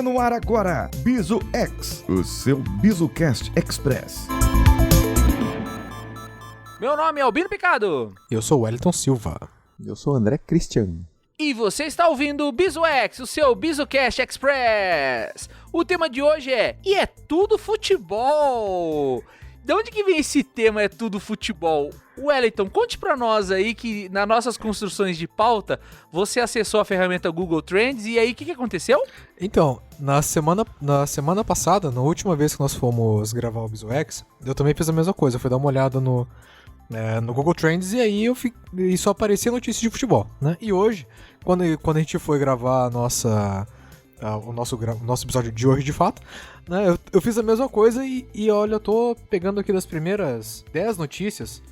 Começa no ar agora, Bizu X, o seu BizuCast Express. Meu nome é Albino Picado. Eu sou o Wellington Silva. Eu sou o André Christian. E você está ouvindo o Bizu X, o seu BizuCast Express. O tema de hoje é E é tudo futebol. De onde que vem esse tema, é tudo futebol? Wellington, conte pra nós aí que nas nossas construções de pauta, você acessou a ferramenta Google Trends e aí o que aconteceu? Então, na semana passada, na última vez que nós fomos gravar o Bizu X, eu também fiz a mesma coisa. Eu fui dar uma olhada no Google Trends e aí e só aparecia notícias de futebol, né? E hoje, quando a gente foi gravar o nosso episódio de hoje de fato, né, eu fiz a mesma coisa e olha, eu tô pegando aqui das primeiras 10 notícias.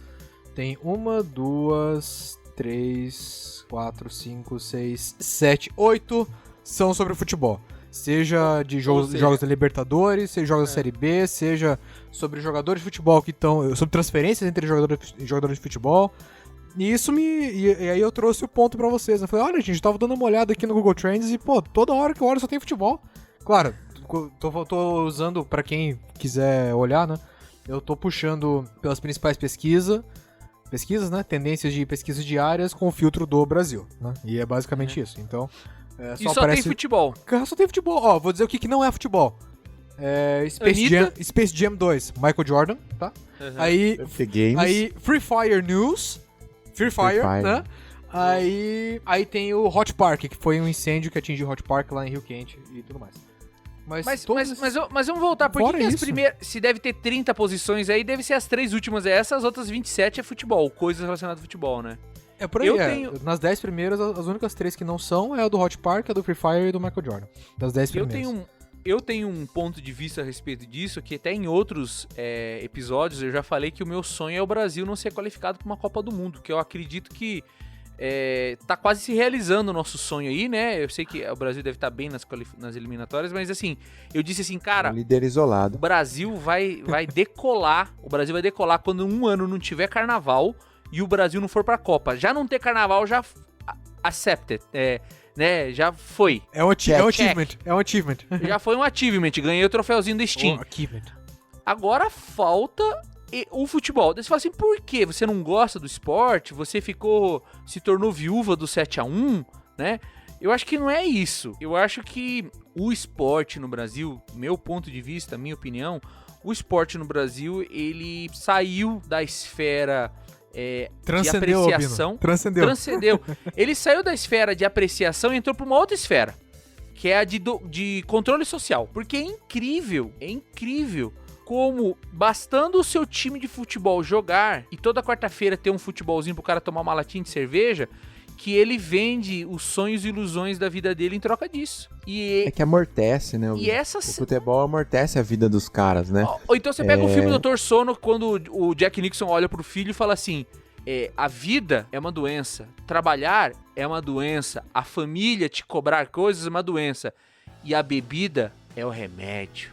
Tem 1, 2, 3, 4, 5, 6, 7, 8 são sobre futebol. Seja de jogos da Libertadores, seja jogos da Série B, seja sobre jogadores de futebol que estão... sobre transferências entre jogadores de futebol. E isso e aí eu trouxe o ponto pra vocês. Eu falei, olha, gente, eu tava dando uma olhada aqui no Google Trends e, pô, toda hora que eu olho só tem futebol. Claro, tô usando, pra quem quiser olhar, né? Eu tô puxando pelas principais pesquisas, né? Tendências de pesquisas diárias com o filtro do Brasil, né? E é basicamente isso. Então, só tem futebol. Só tem futebol. Ó, vou dizer o que não é futebol. Space Jam 2, Michael Jordan, tá? Uhum. Aí Free Fire News, Free Fire, né? Aí tem o Hot Park, que foi um incêndio que atingiu o Hot Park lá em Rio Quente e tudo mais. Mas vamos voltar, por que as primeiras... Se deve ter 30 posições aí, deve ser as 3 últimas essas, as outras 27 é futebol, coisas relacionadas ao futebol, né? É por aí, nas 10 primeiras, as únicas 3 que não são é a do Hot Park, a do Free Fire e do Michael Jordan. Das 10 primeiras. Eu tenho um ponto de vista a respeito disso, que até em outros episódios eu já falei que o meu sonho é o Brasil não ser qualificado para uma Copa do Mundo, que eu acredito que tá quase se realizando o nosso sonho aí, né? Eu sei que o Brasil deve estar bem nas eliminatórias, mas assim, eu disse assim, cara... líder isolado. O Brasil vai decolar, quando um ano não tiver carnaval e o Brasil não for pra Copa. Já não ter carnaval, já accepted, né? Já foi. É um achievement. Já foi um achievement, ganhei o troféuzinho do Steam. Agora falta... o futebol. Daí você fala assim, por quê? Você não gosta do esporte? Você se tornou viúva do 7-1, né? Eu acho que não é isso. Eu acho que o esporte no Brasil, meu ponto de vista, minha opinião, o esporte no Brasil, ele saiu da esfera de apreciação. Transcendeu. Ele saiu da esfera de apreciação e entrou para uma outra esfera, que é a de controle social. Porque é incrível como, bastando o seu time de futebol jogar e toda quarta-feira ter um futebolzinho pro cara tomar uma latinha de cerveja, que ele vende os sonhos e ilusões da vida dele em troca disso. É que amortece, né? O futebol amortece a vida dos caras, né? Ou então você pega o filme Dr. Sono, quando o Jack Nixon olha pro filho e fala assim, a vida é uma doença, trabalhar é uma doença, a família te cobrar coisas é uma doença, e a bebida é o remédio.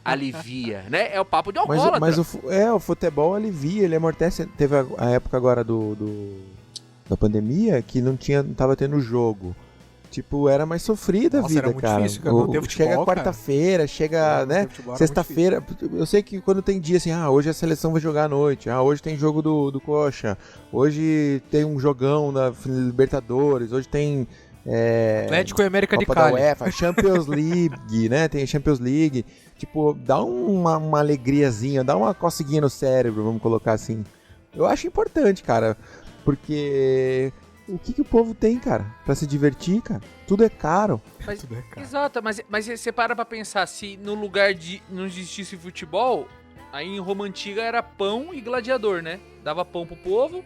Alivia, né? É o papo de alcoólatra. Mas o futebol alivia, ele amortece. Teve a época agora da pandemia que não tava tendo jogo. Tipo, era mais sofrida a vida, era muito cara. Difícil, cara. Não ter futebol, chega quarta-feira, chega, né? Sexta-feira. Eu sei que quando tem dia assim, hoje a seleção vai jogar à noite, hoje tem jogo do Coxa, hoje tem um jogão da Libertadores, hoje tem Atlético e América Copa de Cali. Da UEFA, Champions League, né? Tem Champions League. Tipo, dá uma alegriazinha, dá uma coceguinha no cérebro, vamos colocar assim. Eu acho importante, cara, porque o que o povo tem, cara, pra se divertir, cara? Tudo é caro. Tudo é caro. Exato, mas você para pra pensar, se no lugar de não existisse futebol, aí em Roma Antiga era pão e gladiador, né? Dava pão pro povo,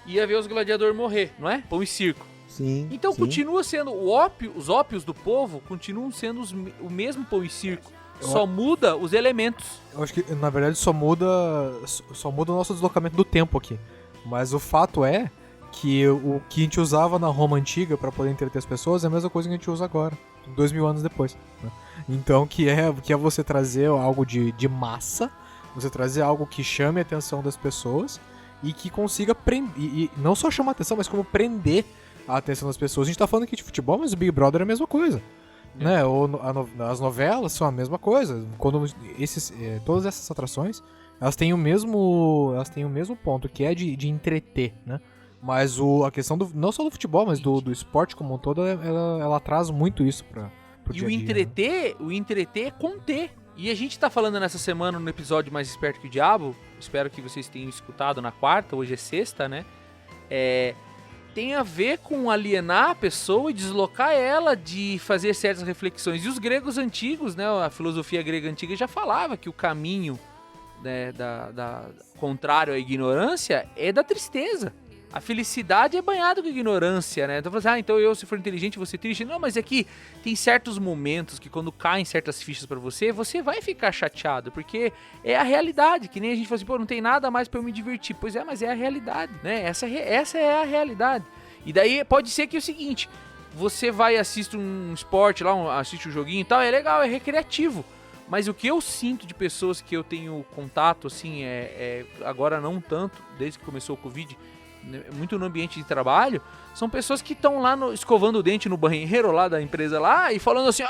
ia ver os gladiadores morrer, não é? Pão e circo. Sim. Então continua sendo os ópios do povo continuam sendo o mesmo pão e circo. Só muda os elementos. Eu acho que, na verdade, só muda o nosso deslocamento do tempo aqui. Mas o fato é que o que a gente usava na Roma Antiga pra poder entreter as pessoas é a mesma coisa que a gente usa agora, 2000 anos depois, né? Então, que é você trazer algo de massa, você trazer algo que chame a atenção das pessoas e que consiga prender, e não só chamar a atenção, mas como prender a atenção das pessoas. A gente tá falando aqui de futebol, mas o Big Brother é a mesma coisa. né? Ou as novelas são a mesma coisa. Quando todas essas atrações, elas têm o mesmo ponto, que é de entreter, né? Mas a questão não só do futebol, mas do esporte como um todo, ela traz muito isso pro dia a dia. O entreter é conter. E a gente tá falando nessa semana no episódio Mais Esperto que o Diabo, espero que vocês tenham escutado na quarta, hoje é sexta, né? Tem a ver com alienar a pessoa e deslocar ela de fazer certas reflexões. E os gregos antigos, né, a filosofia grega antiga já falava que o caminho, né, contrário à ignorância é da tristeza. A felicidade é banhada com ignorância, né? Então, então eu, se for inteligente, vou ser triste. Não, mas é que tem certos momentos que quando caem certas fichas pra você, você vai ficar chateado, porque é a realidade, que nem a gente fala assim, pô, não tem nada mais pra eu me divertir. Pois é, mas é a realidade, né? Essa é a realidade. E daí pode ser que é o seguinte, você vai assistir um esporte lá, assiste um joguinho e tal, é legal, é recreativo. Mas o que eu sinto de pessoas que eu tenho contato, assim, agora não tanto, desde que começou o Covid, muito no ambiente de trabalho, são pessoas que estão lá escovando o dente no banheiro lá da empresa lá e falando assim,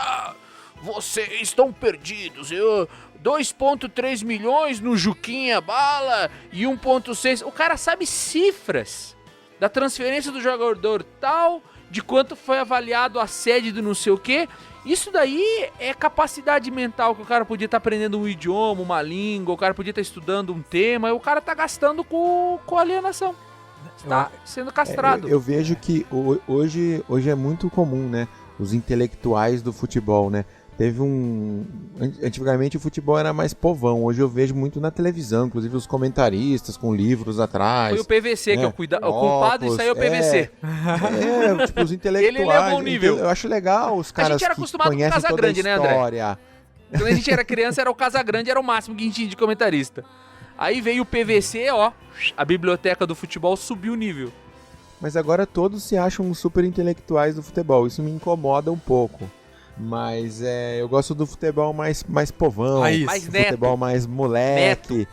vocês estão perdidos, 2,3 milhões no Juquinha Bala e 1,6, o cara sabe cifras da transferência do jogador tal, de quanto foi avaliado a sede do não sei o que. Isso daí é capacidade mental que o cara podia estar aprendendo um idioma, uma língua, o cara podia estar estudando um tema, e o cara tá gastando com alienação. Está sendo castrado. Eu vejo que hoje é muito comum, né? Os intelectuais do futebol, né? Antigamente o futebol era mais povão. Hoje eu vejo muito na televisão, inclusive os comentaristas com livros atrás. Foi o PVC, né? Que o culpado disso aí é o PVC. Tipo, os intelectuais. Ele levou um nível. Eu acho legal os caras que conhecem toda a história. Quando a gente era criança, era o Casagrande, era o máximo que a gente tinha de comentarista. Aí veio o PVC, a biblioteca do futebol subiu o nível. Mas agora todos se acham super intelectuais do futebol. Isso me incomoda um pouco. Mas eu gosto do futebol mais povão, mais futebol mais moleque, neto.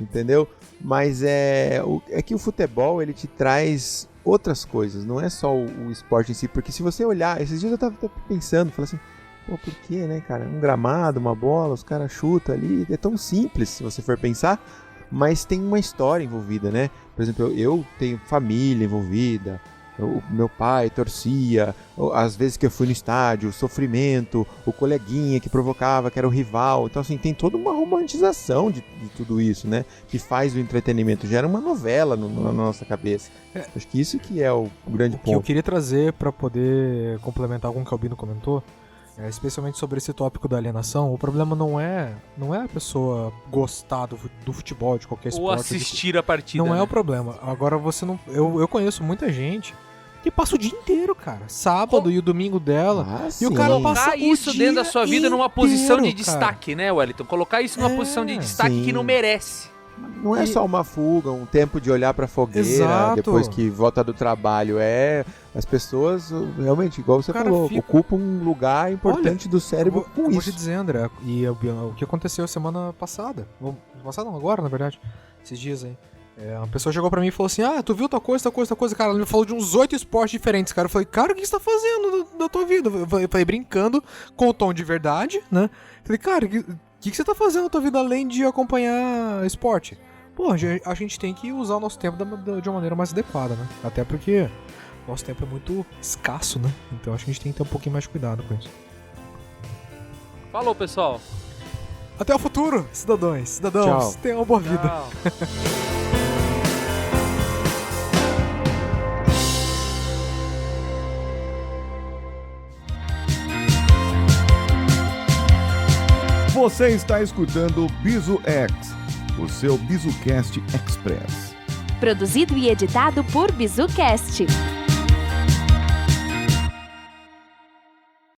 Entendeu? Mas é que o futebol, ele te traz outras coisas, não é só o esporte em si. Porque se você olhar, esses dias eu tava pensando, falei assim, pô, por que, né, cara? Um gramado, uma bola, os caras chutam ali, é tão simples se você for pensar, mas tem uma história envolvida, né? Por exemplo, eu tenho família envolvida, meu pai torcia, às vezes que eu fui no estádio, o sofrimento, o coleguinha que provocava, que era o rival. Então, assim, tem toda uma romantização de tudo isso, né? Que faz o entretenimento, gera uma novela na nossa cabeça. Acho que isso que é o grande ponto. O que eu queria trazer para poder complementar com o que o Albino comentou, especialmente sobre esse tópico da alienação, o problema não é a pessoa gostar do futebol, de qualquer esporte. Ou assistir a partida. Não né? é o problema. Agora você não... Eu conheço muita gente que passa o dia inteiro, cara. Sábado e o domingo dela. E o cara passa colocar isso dentro da sua vida numa posição de destaque, né, Wellington? Colocar isso numa posição de destaque que não merece. Não é só uma fuga, um tempo de olhar pra fogueira, depois que volta do trabalho. As pessoas, realmente, igual você falou, ocupam um lugar importante do cérebro com isso. Eu vou te dizer, André, e o que aconteceu semana passada, não, agora, na verdade, esses dias aí. Uma pessoa chegou pra mim e falou assim, tu viu tal coisa, cara, ela me falou de uns 8 esportes diferentes, cara. Eu falei, cara, o que você tá fazendo da tua vida? Eu falei, brincando, com o tom de verdade, né? Eu falei, cara, o que você tá fazendo na tua vida além de acompanhar esporte? Pô, a gente tem que usar o nosso tempo de uma maneira mais adequada, né? Até porque nosso tempo é muito escasso, né? Então acho que a gente tem que ter um pouquinho mais de cuidado com isso. Falou, pessoal. Até o futuro, cidadãos. Tchau. Tenham uma boa vida. Tchau. Você está escutando o Bizu X, o seu BizuCast Express. Produzido e editado por BizuCast.